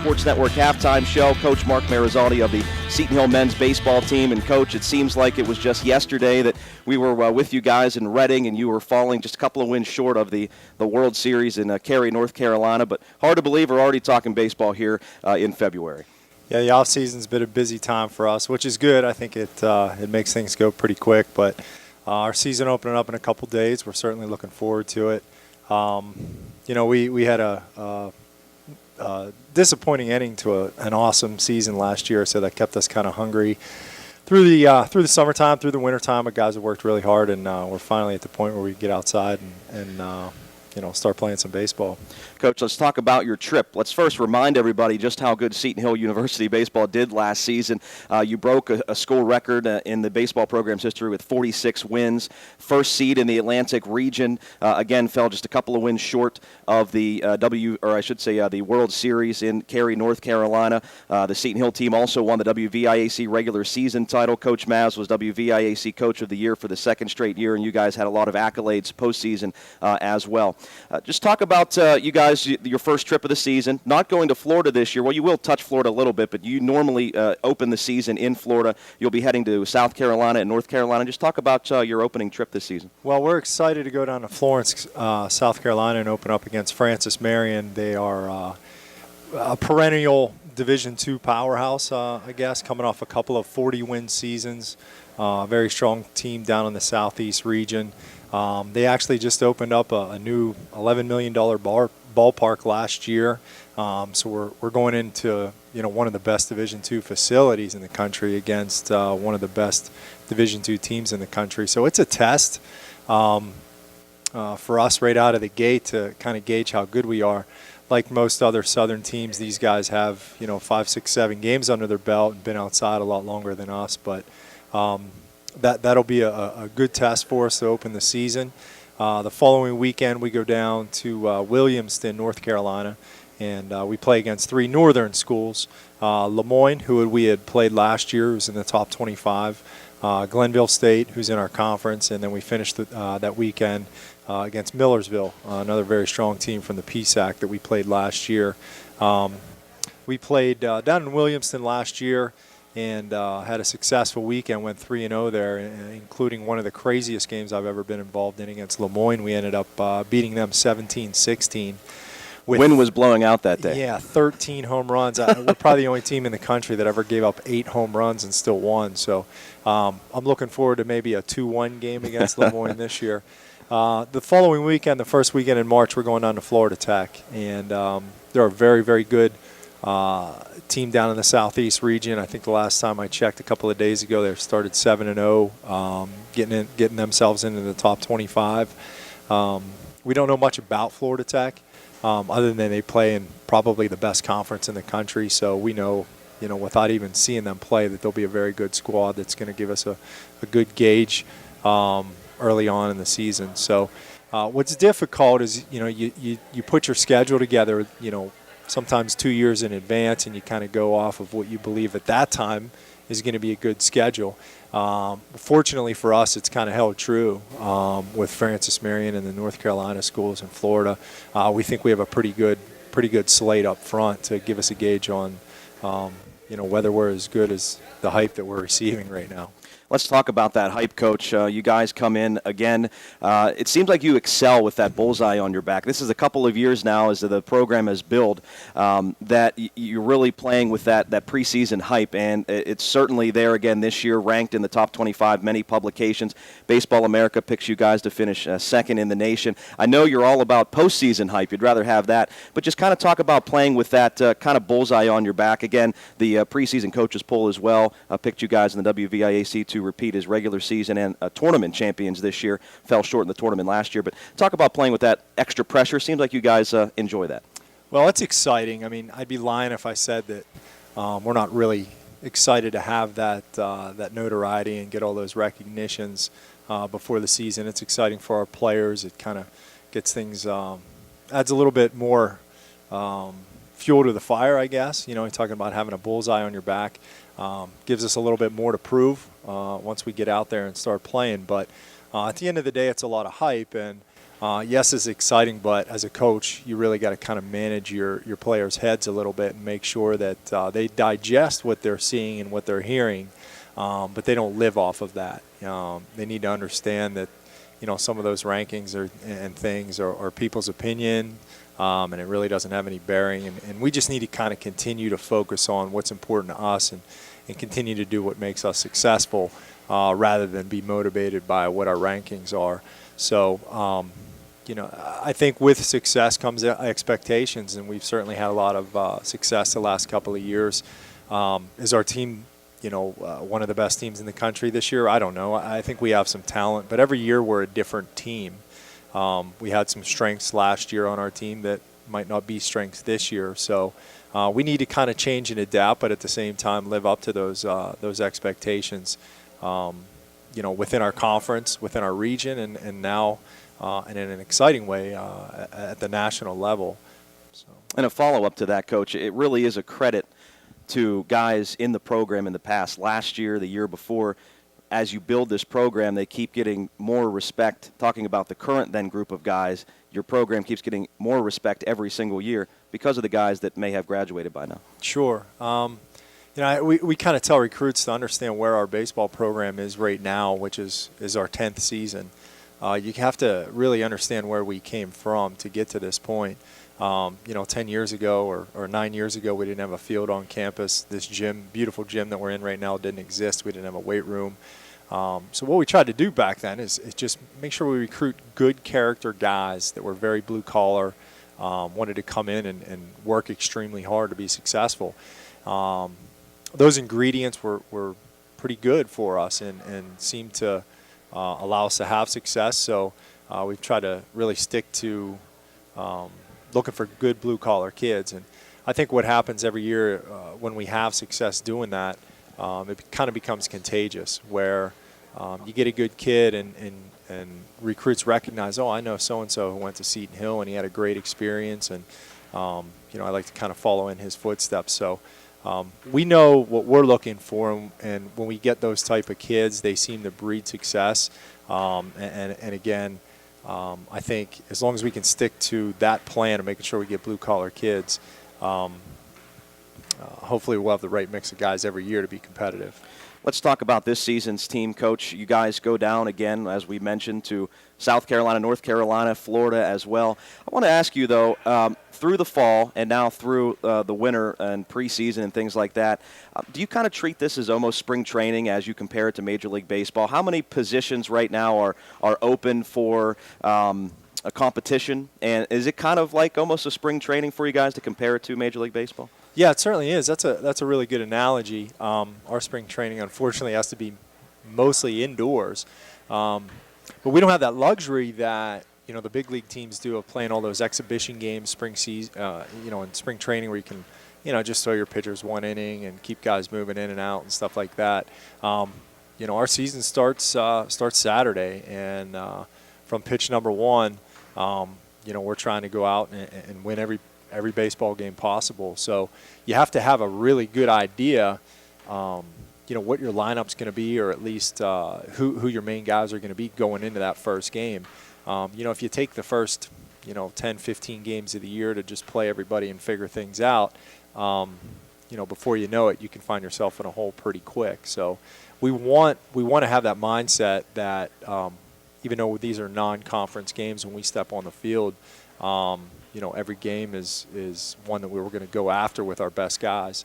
Sports Network halftime show. Coach Marc Marizzaldi of the Seton Hill men's baseball team. And, Coach, it seems like it was just yesterday that we were with you guys in Reading, and you were falling just a couple of wins short of the World Series in Cary, North Carolina. But hard to believe we're already talking baseball here in February. Yeah, the off-season's been a busy time for us, which is good. I think it makes things go pretty quick. But our season opening up in a couple days. We're certainly looking forward to it. We had a disappointing ending to an awesome season last year, so that kept us kind of hungry through the summertime, through the wintertime. But guys have worked really hard, and we're finally at the point where we get outside and start playing some baseball. Coach, let's talk about your trip. Let's first remind everybody just how good Seton Hill University baseball did last season. You broke a school record in the baseball program's history with 46 wins. First seed in the Atlantic region. Again, fell just a couple of wins short of the the World Series in Cary, North Carolina. The Seton Hill team also won the WVIAC regular season title. Coach Mavs was WVIAC Coach of the Year for the second straight year, and you guys had a lot of accolades postseason as well. Just talk about you guys, your first trip of the season, not going to Florida this year. Well, you will touch Florida a little bit, but you normally open the season in Florida. You'll be heading to South Carolina and North Carolina. Just talk about your opening trip this season. Well, we're excited to go down to Florence, South Carolina, and open up against Francis Marion. They are a perennial Division II powerhouse, I guess, coming off a couple of 40-win seasons. Very strong team down in the Southeast region. They actually just opened up a new $11 million ballpark last year, so we're going into one of the best Division II facilities in the country against one of the best Division II teams in the country. So it's a test for us right out of the gate to kind of gauge how good we are. Like most other Southern teams, these guys have 5, 6, 7 games under their belt and been outside a lot longer than us, but. That'll be a good test for us to open the season. The following weekend, we go down to Williamston, North Carolina, and we play against 3 northern schools. Lemoyne, who we had played last year, who's in the top 25. Glenville State, who's in our conference, and then we finished that weekend against Millersville, another very strong team from the PSAC that we played last year. We played down in Williamston last year, and had a successful weekend, went 3-0 there, including one of the craziest games I've ever been involved in against Lemoyne. We ended up beating them 17-16. Wind was blowing out that day. Yeah, 13 home runs. We're probably the only team in the country that ever gave up 8 home runs and still won. So I'm looking forward to maybe a 2-1 game against Lemoyne this year. The following weekend, the first weekend in March, we're going down to Florida Tech, and they're a very, very good team down in the Southeast region. I think the last time I checked a couple of days ago, they started 7-0, getting themselves into the top 25. We don't know much about Florida Tech, other than they play in probably the best conference in the country. So we know, without even seeing them play, that they'll be a very good squad that's going to give us a good gauge early on in the season. So what's difficult is, you put your schedule together, sometimes 2 years in advance, and you kind of go off of what you believe at that time is going to be a good schedule. Fortunately for us, it's kind of held true with Francis Marion and the North Carolina schools in Florida. We think we have a pretty good slate up front to give us a gauge on whether we're as good as the hype that we're receiving right now. Let's talk about that hype, Coach. You guys come in again. It seems like you excel with that bullseye on your back. This is a couple of years now as the program has built that you're really playing with that preseason hype, and it's certainly there again this year, ranked in the top 25, many publications. Baseball America picks you guys to finish second in the nation. I know you're all about postseason hype. You'd rather have that, but just kind of talk about playing with that kind of bullseye on your back. Again, the preseason coaches poll as well picked you guys in the WVIAC to repeat as regular season and tournament champions this year. Fell short in the tournament last year, but talk about playing with that extra pressure. Seems like you guys enjoy that. Well, it's exciting. I mean, I'd be lying if I said that we're not really excited to have that notoriety and get all those recognitions before the season. It's exciting for our players. It kind of gets things, adds a little bit more fuel to the fire, I guess. You're talking about having a bullseye on your back. Gives us a little bit more to prove once we get out there and start playing. But at the end of the day, it's a lot of hype, and yes, it's exciting, but as a coach, you really got to kind of manage your players' heads a little bit and make sure that they digest what they're seeing and what they're hearing, but they don't live off of that. They need to understand that, some of those rankings and things are people's opinion, and it really doesn't have any bearing. And we just need to kind of continue to focus on what's important to us and continue to do what makes us successful rather than be motivated by what our rankings are. So, I think with success comes expectations, and we've certainly had a lot of success the last couple of years. Is our team, one of the best teams in the country this year? I don't know. I think we have some talent, but every year we're a different team. We had some strengths last year on our team that might not be strengths this year. So we need to kind of change and adapt, but at the same time live up to those expectations, within our conference, within our region, and now and in an exciting way at the national level. So. And a follow-up to that, Coach, it really is a credit to guys in the program in the past. Last year, the year before, as you build this program, they keep getting more respect. Talking about the current then group of guys, your program keeps getting more respect every single year because of the guys that may have graduated by now. Sure. We kind of tell recruits to understand where our baseball program is right now, which is our 10th season. You have to really understand where we came from to get to this point. 10 years ago or 9 years ago, we didn't have a field on campus. This gym, beautiful gym that we're in right now, didn't exist. We didn't have a weight room. So what we tried to do back then is just make sure we recruit good character guys that were very blue collar, wanted to come in and work extremely hard to be successful. Those ingredients were pretty good for us and seemed to allow us to have success. So we've tried to really stick to looking for good blue-collar kids. And I think what happens every year when we have success doing that, it kind of becomes contagious, where you get a good kid and recruits recognize, I know so-and-so who went to Seton Hill and he had a great experience, and I like to kind of follow in his footsteps. So we know what we're looking for, and when we get those type of kids, they seem to breed success. And again, I think as long as we can stick to that plan of making sure we get blue-collar kids, hopefully we'll have the right mix of guys every year to be competitive. Let's talk about this season's team, Coach. You guys go down again, as we mentioned, to South Carolina, North Carolina, Florida as well. I want to ask you, though, through the fall and now through the winter and preseason and things like that, do you kind of treat this as almost spring training as you compare it to Major League Baseball? How many positions right now are open for a competition? And is it kind of like almost a spring training for you guys to compare it to Major League Baseball? Yeah, it certainly is. That's a really good analogy. Our spring training, unfortunately, has to be mostly indoors. But we don't have that luxury that the big league teams do of playing all those exhibition games, spring season, in spring training, where you can, just throw your pitchers one inning and keep guys moving in and out and stuff like that. Our season starts Saturday, and from pitch number one, we're trying to go out and win every baseball game possible. So you have to have a really good idea, what your lineup's going to be, or at least who your main guys are going to be going into that first game. If you take the first, 10, 15 games of the year to just play everybody and figure things out, before you know it, you can find yourself in a hole pretty quick. So we want to have that mindset that even though these are non-conference games, when we step on the field, every game is one that we're going to go after with our best guys.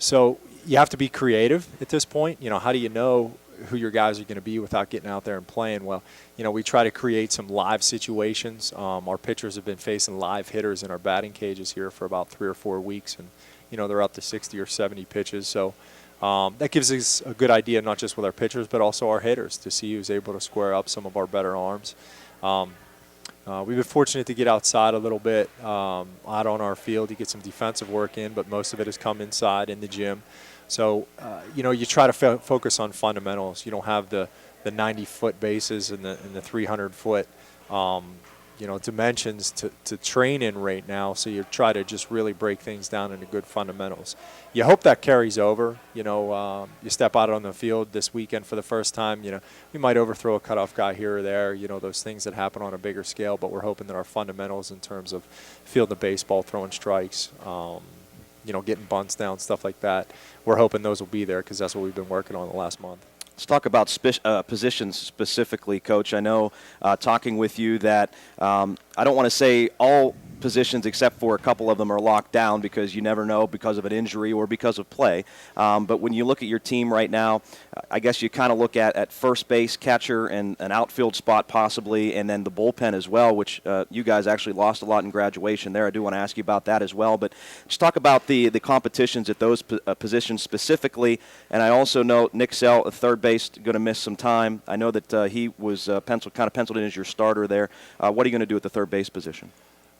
So you have to be creative at this point. How do you know who your guys are going to be without getting out there and playing? Well, we try to create some live situations. Our pitchers have been facing live hitters in our batting cages here for about 3 or 4 weeks, and they're up to 60 or 70 pitches. So that gives us a good idea, not just with our pitchers, but also our hitters, to see who's able to square up some of our better arms. We've been fortunate to get outside a little bit, out on our field to get some defensive work in, but most of it has come inside in the gym. So, you try to focus on fundamentals. You don't have the 90-foot bases and the 300-foot, dimensions to train in right now. So you try to just really break things down into good fundamentals. You hope that carries over. You step out on the field this weekend for the first time. We might overthrow a cutoff guy here or there. Those things that happen on a bigger scale. But we're hoping that our fundamentals in terms of fielding the baseball, throwing strikes, getting bunts down, stuff like that. We're hoping those will be there because that's what we've been working on the last month. Let's talk about positions specifically, Coach. I know talking with you that I don't want to say all positions except for a couple of them are locked down because you never know because of an injury or because of play. But when you look at your team right now, I guess you kind of look at first base, catcher, and an outfield spot possibly, and then the bullpen as well, which you guys actually lost a lot in graduation there. I do want to ask you about that as well. But just talk about the competitions at those positions specifically. And I also know Nick Sell at third base going to miss some time. I know that he was penciled in as your starter there. What are you going to do at the third base position?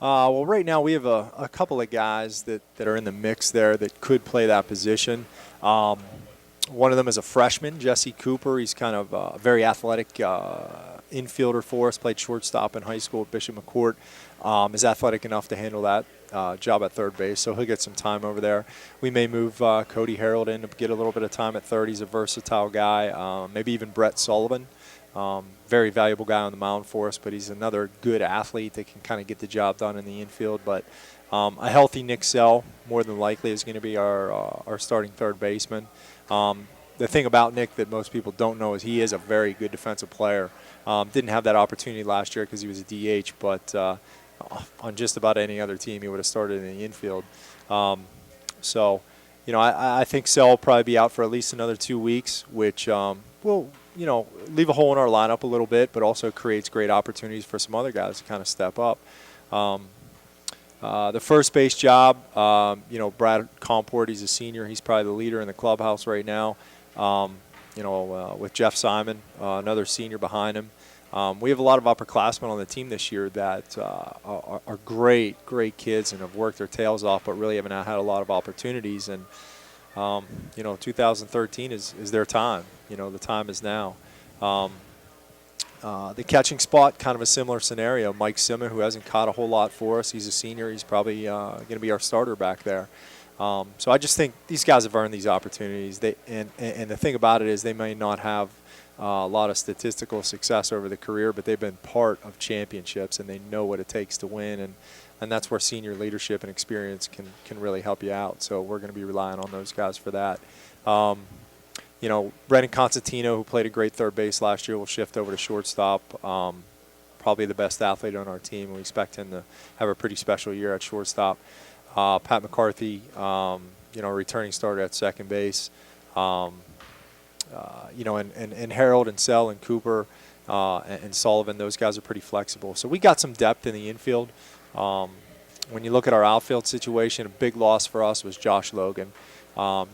Well, right now we have a couple of guys that are in the mix there that could play that position. One of them is a freshman, Jesse Cooper. He's kind of a very athletic infielder for us, played shortstop in high school at Bishop McCourt. Is athletic enough to handle that job at third base, so he'll get some time over there. We may move Cody Harold in to get a little bit of time at third. He's a versatile guy. Maybe even Brett Sullivan. Very valuable guy on the mound for us, but he's another good athlete that can kind of get the job done in the infield. But a healthy Nick Sell, more than likely, is going to be our starting third baseman. The thing about Nick that most people don't know is he is a very good defensive player. Didn't have that opportunity last year because he was a DH, but on just about any other team he would have started in the infield. I think Sell will probably be out for at least another 2 weeks, which will leave a hole in our lineup a little bit, but also creates great opportunities for some other guys to kind of step up. The first base job, Brad Comport, he's a senior. He's probably the leader in the clubhouse right now. With Jeff Simon, another senior behind him. We have a lot of upperclassmen on the team this year that are great kids and have worked their tails off, but really haven't had a lot of opportunities. And 2013 is their time. The time is now. The catching spot, kind of a similar scenario. Mike Simon, who hasn't caught a whole lot for us, he's a senior. He's probably going to be our starter back there. So I just think these guys have earned these opportunities. And the thing about it is they may not have a lot of statistical success over the career, but they've been part of championships and they know what it takes to win. And that's where senior leadership and experience can really help you out. So we're going to be relying on those guys for that. Brendan Constantino, who played a great third base last year, will shift over to shortstop. Probably the best athlete on our team. We expect him to have a pretty special year at shortstop. Pat McCarthy, returning starter at second base. And Harold and Sell and Cooper and Sullivan, those guys are pretty flexible. So we got some depth in the infield. When you look at our outfield situation, a big loss for us was Josh Logan,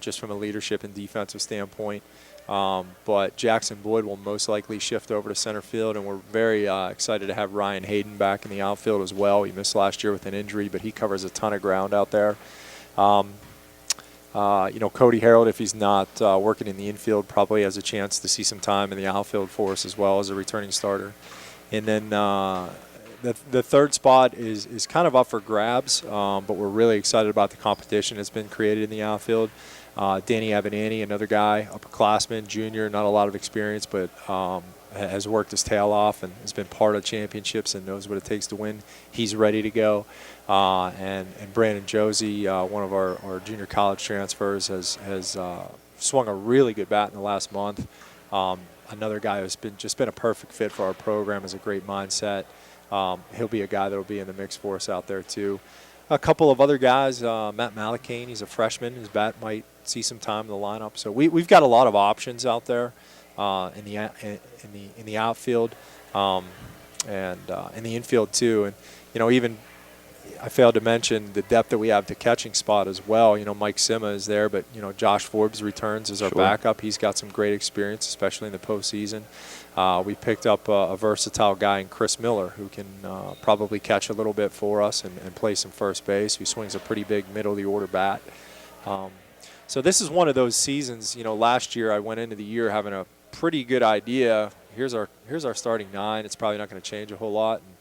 just from a leadership and defensive standpoint. But Jackson Boyd will most likely shift over to center field, and we're very excited to have Ryan Hayden back in the outfield as well. He missed last year with an injury, but he covers a ton of ground out there. Cody Harold, if he's not working in the infield, probably has a chance to see some time in the outfield for us as well as a returning starter. And then the third spot is kind of up for grabs, but we're really excited about the competition that's been created in the outfield. Danny Avenatti, another guy, upperclassman, junior, not a lot of experience, but has worked his tail off and has been part of championships and knows what it takes to win. He's ready to go. And Brandon Josie, one of our junior college transfers, has swung a really good bat in the last month. Another guy who's been a perfect fit for our program, has a great mindset. He'll be a guy that will be in the mix for us out there too. A couple of other guys, Matt Malakane, he's a freshman. His bat might see some time in the lineup. So we've got a lot of options out there in the outfield and in the infield too. And even I failed to mention the depth that we have to catching spot as well. Mike Sima is there, but Josh Forbes returns as our backup. He's got some great experience, especially in the postseason. We picked up a versatile guy in Chris Miller who can probably catch a little bit for us and play some first base, who swings a pretty big middle-of-the-order bat. So this is one of those seasons. Last year I went into the year having a pretty good idea. Here's our starting nine. It's probably not going to change a whole lot. And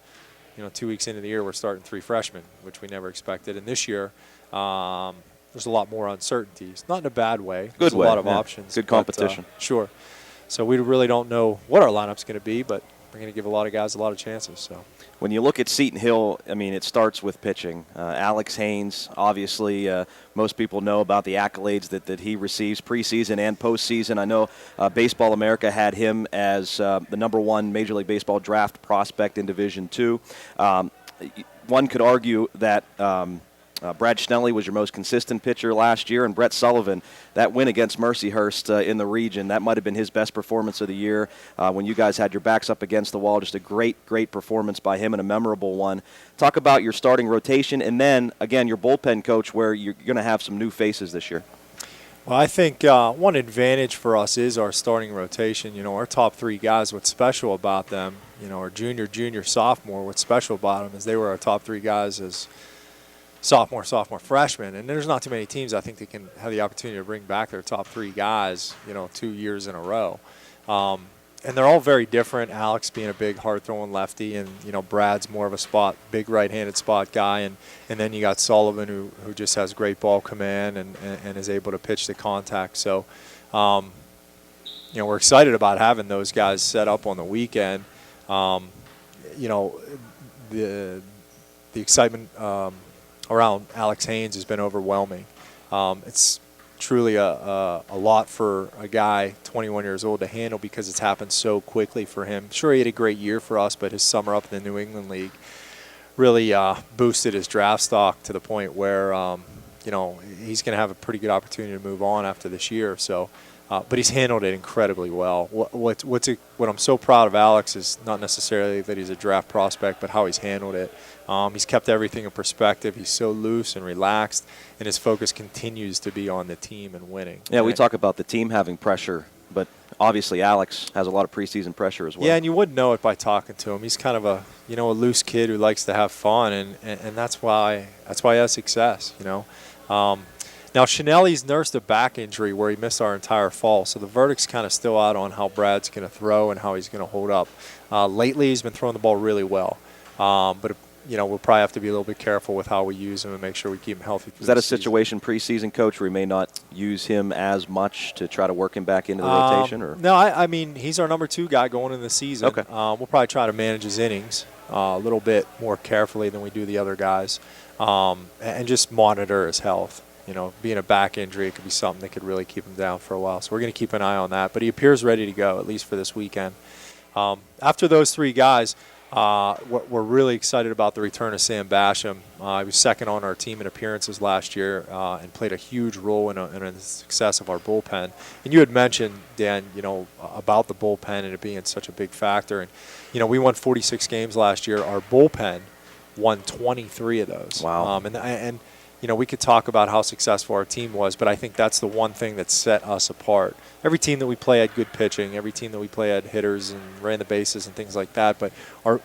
2 weeks into the year, we're starting 3 freshmen, which we never expected. And this year, there's a lot more uncertainties. Not in a bad way. Good There's way. a lot of Yeah. options. Good competition. Sure. So we really don't know what our lineup's going to be, but we're going to give a lot of guys a lot of chances. So when you look at Seton Hill, I mean, it starts with pitching. Alex Haynes, obviously, most people know about the accolades that he receives preseason and postseason. I know Baseball America had him as the #1 Major League Baseball draft prospect in Division II. One could argue that Brad Schnelly was your most consistent pitcher last year, and Brett Sullivan, that win against Mercyhurst in the region, that might have been his best performance of the year when you guys had your backs up against the wall. Just a great performance by him and a memorable one. Talk about your starting rotation, and then, again, your bullpen coach, where you're going to have some new faces this year. Well, I think one advantage for us is our starting rotation. Our top 3 guys, what's special about them, our junior, sophomore, what's special about them is they were our top 3 guys as sophomore, freshman. And there's not too many teams, I think, that can have the opportunity to bring back their top 3 guys, 2 years in a row. And they're all very different. Alex being a big, hard-throwing lefty, and, Brad's more of a big right-handed spot guy. And then you got Sullivan, who just has great ball command and is able to pitch the contact. So, we're excited about having those guys set up on the weekend. The excitement around Alex Haynes has been overwhelming. It's truly a lot for a guy 21 years old to handle because it's happened so quickly for him. Sure, he had a great year for us, but his summer up in the New England League really boosted his draft stock to the point where he's going to have a pretty good opportunity to move on after this year. So, but he's handled it incredibly well. What I'm so proud of Alex is not necessarily that he's a draft prospect, but how he's handled it. He's kept everything in perspective. He's so loose and relaxed, and his focus continues to be on the team and winning. Yeah, we talk about the team having pressure, but obviously Alex has a lot of preseason pressure as well. Yeah, and you wouldn't know it by talking to him. He's kind of a loose kid who likes to have fun, and that's why he has success. Now, Schnelly's nursed a back injury where he missed our entire fall, so the verdict's kind of still out on how Brad's going to throw and how he's going to hold up. Lately, he's been throwing the ball really well, but we'll probably have to be a little bit careful with how we use him and make sure we keep him healthy. Is that a situation preseason, Coach, where we may not use him as much to try to work him back into the rotation? Or? No, I mean, he's our #2 guy going into the season. Okay. We'll probably try to manage his innings a little bit more carefully than we do the other guys, and just monitor his health. Being a back injury, it could be something that could really keep him down for a while. So we're going to keep an eye on that. But he appears ready to go, at least for this weekend. After those 3 guys, we're really excited about the return of Sam Basham. He was second on our team in appearances last year and played a huge role in the success of our bullpen. And you had mentioned, Dan, about the bullpen and it being such a big factor. And, we won 46 games last year. Our bullpen won 23 of those. Wow. And we could talk about how successful our team was, but I think that's the one thing that set us apart. Every team that we play had good pitching. Every team that we play had hitters and ran the bases and things like that. But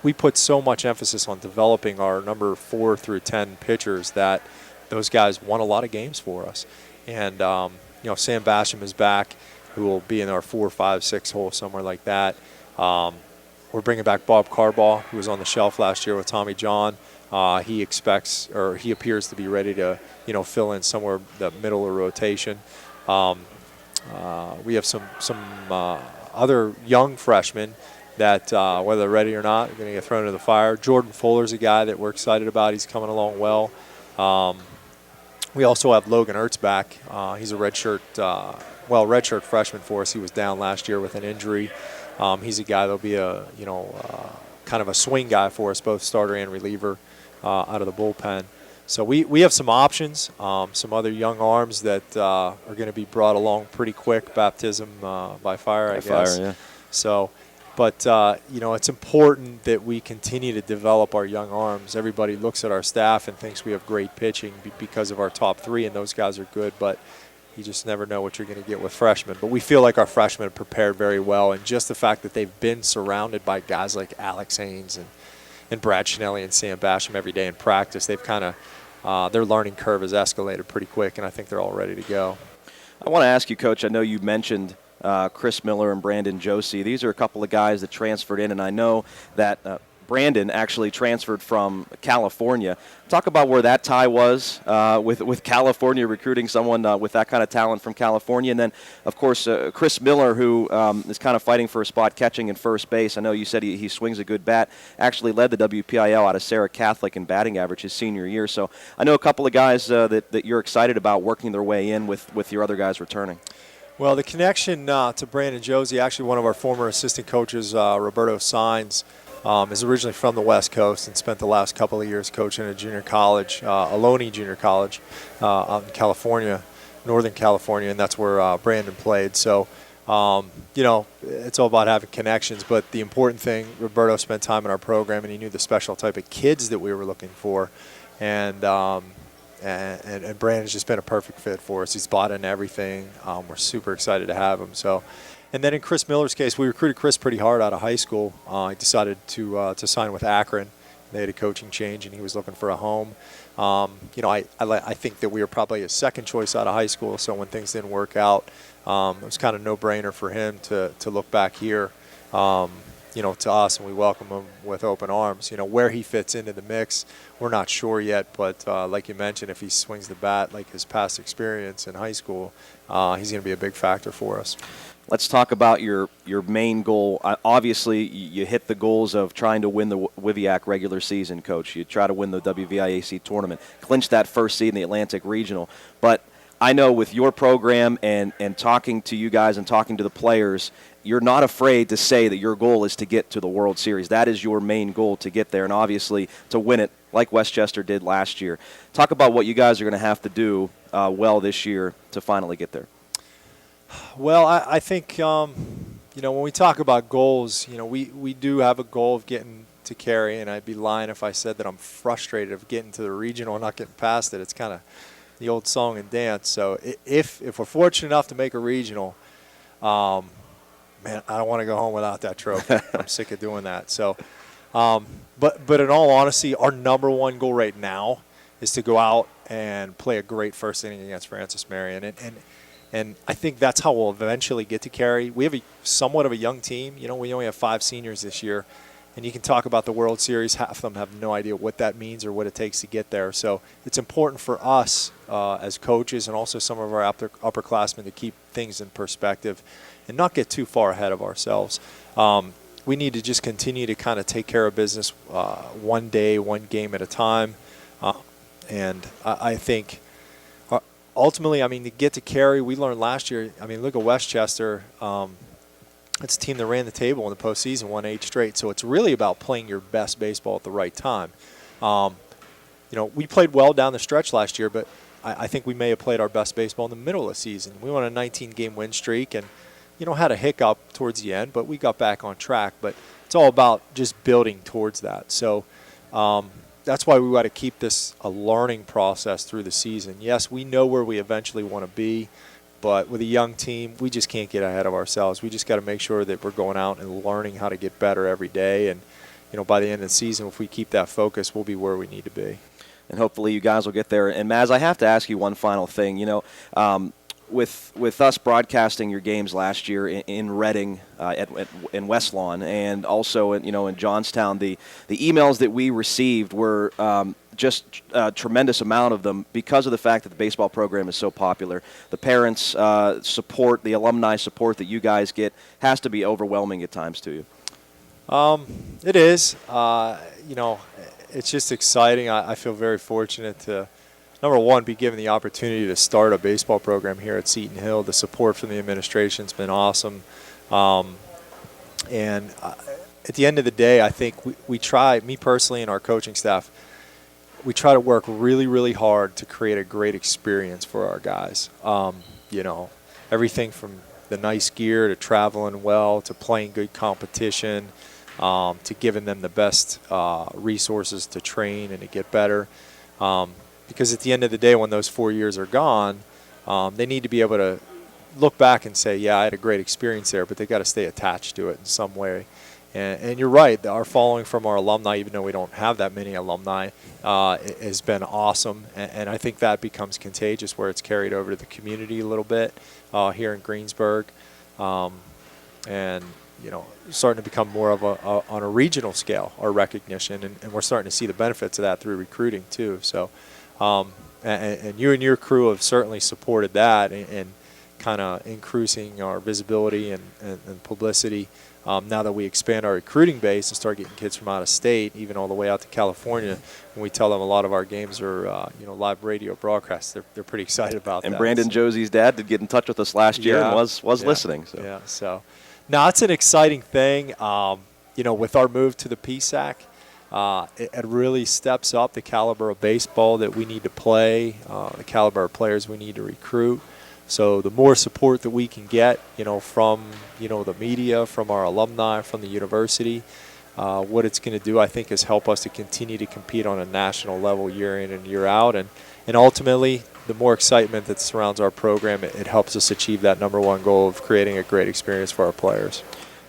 we put so much emphasis on developing our number 4 through 10 pitchers that those guys won a lot of games for us. And, Sam Basham is back, who will be in our 4, 5, 6 hole, somewhere like that. We're bringing back Bob Carbaugh, who was on the shelf last year with Tommy John. He appears to be ready to, fill in somewhere the middle of the rotation. We have some other young freshmen that, whether they're ready or not, are going to get thrown into the fire. Jordan Fuller's a guy that we're excited about. He's coming along well. We also have Logan Ertz back. He's a redshirt freshman for us. He was down last year with an injury. He's a guy that'll be kind of a swing guy for us, both starter and reliever out of the bullpen. So we have some options, some other young arms that are going to be brought along pretty quick, baptism by fire, I guess. Fire, yeah. So, but, it's important that we continue to develop our young arms. Everybody looks at our staff and thinks we have great pitching because of our top 3, and those guys are good, but you just never know what you're going to get with freshmen. But we feel like our freshmen are prepared very well, and just the fact that they've been surrounded by guys like Alex Haynes and Brad Schnelly and Sam Basham every day in practice, they've kind of their learning curve has escalated pretty quick, and I think they're all ready to go. I want to ask you, Coach, I know you mentioned Chris Miller and Brandon Josie. These are a couple of guys that transferred in, and I know that Brandon actually transferred from California. Talk about where that tie was with California recruiting someone with that kind of talent from California. And then, of course, Chris Miller, who is kind of fighting for a spot catching in first base. I know you said he swings a good bat. Actually led the WPIL out of Sarah Catholic in batting average his senior year. So I know a couple of guys that you're excited about working their way in with your other guys returning. Well, the connection to Brandon Josie, actually one of our former assistant coaches, Roberto Saenz, is originally from the West Coast and spent the last couple of years coaching at a junior college, Ohlone Junior College, out in California, Northern California, and that's where Brandon played. So, it's all about having connections. But the important thing, Roberto spent time in our program, and he knew the special type of kids that we were looking for, and Brandon's just been a perfect fit for us. He's bought in everything. We're super excited to have him. So. And then in Chris Miller's case, we recruited Chris pretty hard out of high school. He decided to sign with Akron. They had a coaching change, and he was looking for a home. I think that we were probably his second choice out of high school, so when things didn't work out, it was kind of no-brainer for him to look back here, to us, and we welcome him with open arms. Where he fits into the mix, we're not sure yet, but like you mentioned, if he swings the bat like his past experience in high school, he's going to be a big factor for us. Let's talk about your main goal. Obviously, you hit the goals of trying to win the WIVIAC regular season, Coach. You try to win the WVIAC tournament, clinch that first seed in the Atlantic Regional. But I know with your program and talking to you guys and talking to the players, you're not afraid to say that your goal is to get to the World Series. That is your main goal, to get there, and obviously to win it like Westchester did last year. Talk about what you guys are going to have to do well this year to finally get there. Well, I think, when we talk about goals, we do have a goal of getting to Cary, and I'd be lying if I said that I'm frustrated of getting to the regional and not getting past it. It's kind of the old song and dance. So if we're fortunate enough to make a regional, man, I don't want to go home without that trophy. I'm sick of doing that. So, but in all honesty, our number one goal right now is to go out and play a great first inning against Francis Marion. And I think that's how we'll eventually get to Cary. We have somewhat of a young team. We only have 5 seniors this year. And you can talk about the World Series. Half of them have no idea what that means or what it takes to get there. So it's important for us as coaches and also some of our upperclassmen to keep things in perspective and not get too far ahead of ourselves. We need to just continue to kind of take care of business one day, one game at a time. And I think ultimately, to get to Cary, we learned last year, look at Westchester. It's a team that ran the table in the postseason, won 8 straight. So it's really about playing your best baseball at the right time. We played well down the stretch last year, but I think we may have played our best baseball in the middle of the season. We won a 19-game win streak and, had a hiccup towards the end, but we got back on track. But it's all about just building towards that. So that's why we got to keep this a learning process through the season. Yes, we know where we eventually want to be, but with a young team, we just can't get ahead of ourselves. We just got to make sure that we're going out and learning how to get better every day. And, by the end of the season, if we keep that focus, we'll be where we need to be. And hopefully you guys will get there. And, Maz, I have to ask you one final thing. With us broadcasting your games last year in Reading, in West Lawn, and also in Johnstown, the emails that we received were just a tremendous amount of them because of the fact that the baseball program is so popular. The parents' support, the alumni support that you guys get has to be overwhelming at times to you. It is. It's just exciting. I feel very fortunate to, number one, be given the opportunity to start a baseball program here at Seton Hill. The support from the administration has been awesome. And at the end of the day, I think we try, me personally and our coaching staff, we try to work really, really hard to create a great experience for our guys. Everything from the nice gear to traveling well to playing good competition to giving them the best resources to train and to get better. Because at the end of the day, when those 4 years are gone, they need to be able to look back and say, yeah, I had a great experience there, but they got to stay attached to it in some way. And you're right, our following from our alumni, even though we don't have that many alumni, has been awesome. And I think that becomes contagious where it's carried over to the community a little bit here in Greensburg. And starting to become more of on a regional scale, our recognition, and we're starting to see the benefits of that through recruiting too. So, and you and your crew have certainly supported that and kind of increasing our visibility and publicity. Now that we expand our recruiting base and start getting kids from out of state, even all the way out to California, and we tell them a lot of our games are live radio broadcasts, they're pretty excited about that. And Brandon Josie's dad did get in touch with us last year and was listening. So. Yeah, so now it's an exciting thing. With our move to the PSAC, it really steps up the caliber of baseball that we need to play, the caliber of players we need to recruit. So the more support that we can get, from, the media, from our alumni, from the university, what it's going to do, I think, is help us to continue to compete on a national level year in and year out. And ultimately, the more excitement that surrounds our program, it helps us achieve that number one goal of creating a great experience for our players.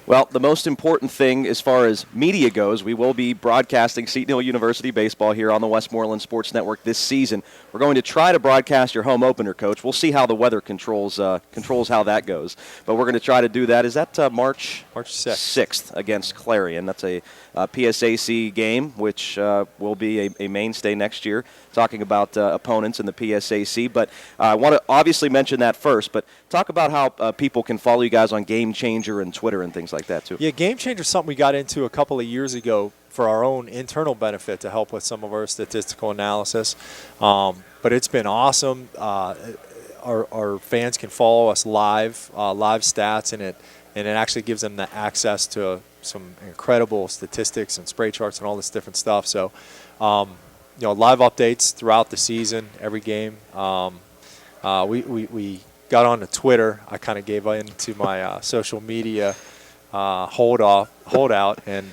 Well, the most important thing as far as media goes, we will be broadcasting Seton Hill University baseball here on the Westmoreland Sports Network this season. We're going to try to broadcast your home opener, Coach. We'll see how the weather controls how that goes. But we're going to try to do that. Is that March 6th against Clarion? That's a PSAC game, which will be a mainstay next year, talking about opponents in the PSAC. But I want to obviously mention that first, but talk about how people can follow you guys on Game Changer and Twitter and things like that, too. Yeah, Game Changer is something we got into a couple of years ago for our own internal benefit to help with some of our statistical analysis. But it's been awesome. Our fans can follow us live stats, and it actually gives them the access to some incredible statistics and spray charts and all this different stuff. So, live updates throughout the season, every game. We got on to Twitter. I kind of gave into my social media holdout, and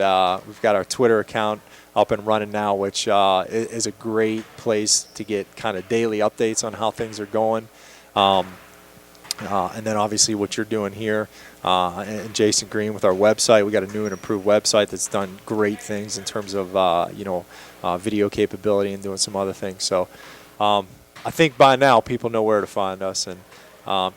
we've got our Twitter account up and running now, which is a great place to get kind of daily updates on how things are going. And then obviously what you're doing here, and Jason Green with our website. We got a new and improved website that's done great things in terms of video capability and doing some other things. So I think by now people know where to find us, and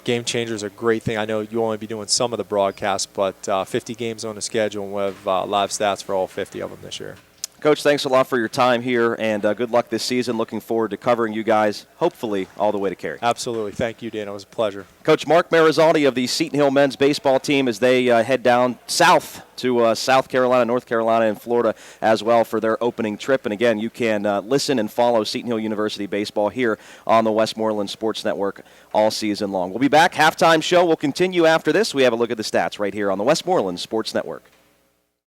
Game Changer is a great thing. I know you'll only be doing some of the broadcasts, but 50 games on the schedule, and we'll have live stats for all 50 of them this year. Coach, thanks a lot for your time here, and good luck this season. Looking forward to covering you guys, hopefully, all the way to Cary. Absolutely. Thank you, Dan. It was a pleasure. Coach Marc Marizzaldi of the Seton Hill men's baseball team as they head down south to South Carolina, North Carolina, and Florida as well for their opening trip. And, again, you can listen and follow Seton Hill University baseball here on the Westmoreland Sports Network all season long. We'll be back. Halftime show will continue after this. We have a look at the stats right here on the Westmoreland Sports Network.